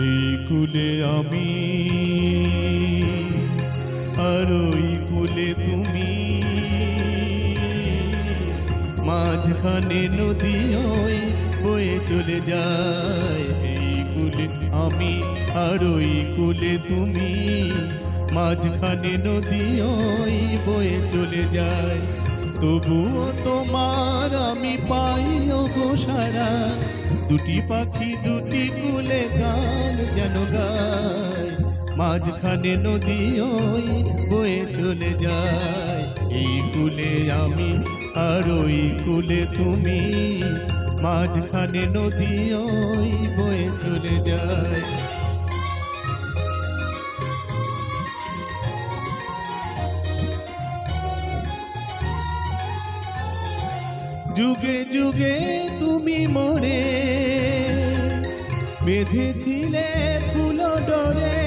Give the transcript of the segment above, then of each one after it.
এই কুলে আমি আর ওই কুলে তুমি, মাঝখানে নদী ওই বয়ে চলে যায়। এই কুলে আমি আর ওই কুলে তুমি, মাঝখানে নদী ওই বয়ে চলে যায়। তবুও তোমার আমি পাই গো সারা, দুটি পাখি দুটি কুলে গান যেন গায়। মাঝখানে নদী ওই বয়ে চলে যায়। এই কুলে আমি আর ওই কুলে তুমি, মাঝখানে নদী ওই বয়ে চলে যায়। যুগে যুগে তুমি মোরে বেঁধেছিলে ফুল ডোরে,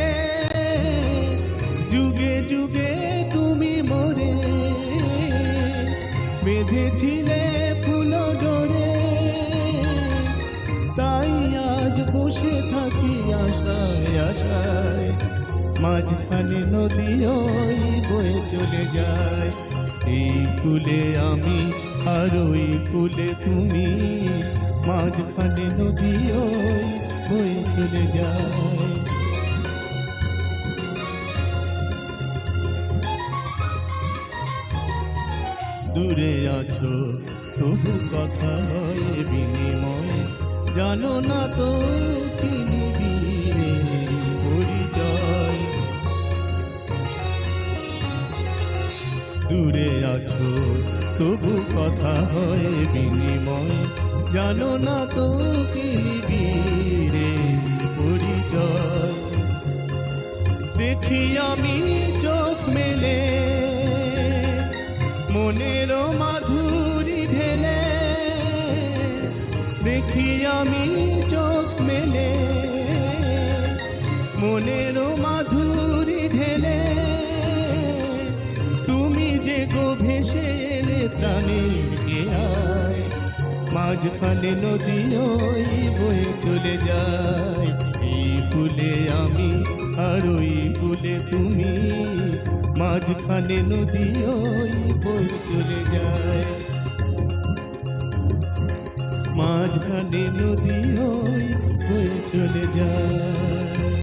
যুগে যুগে তুমি মোরে বেঁধেছিলে ফুল ডোরে। তাই আজ বসে থাকি আশায় আশায়, মাঝখানে নদী ওই বয়ে চলে যায়। এই কুলে আমি আর ওই কুলে তুমি, মাঝখানে নদী ওই বয়ে চলে যায়। দূরে আছো তবু কথা হয় বিনিময়, জানো না তো কি নিবিড়ে পরিচয়। দূরে আছো তবু কথা হয় বিনিময়, জানো না তো কি নিবিড়ে পরিচয়। দেখি আমি চোখ মেলে মনের মাধুরী ঢেলে, দেখি আমি চোখ মেলে মনের মাধুরী ঢেলে। তুমি যে গো ভেসে এলে প্রাণের গেয়ায়, মাঝখানে নদী ওই বয়ে চলে যায়। এই কুলে আমি আর ওই কুলে তুমি, মাঝখানে নদী ওই বয়ে চলে যায়। মাঝখানে নদী ওই বয়ে চলে যায়।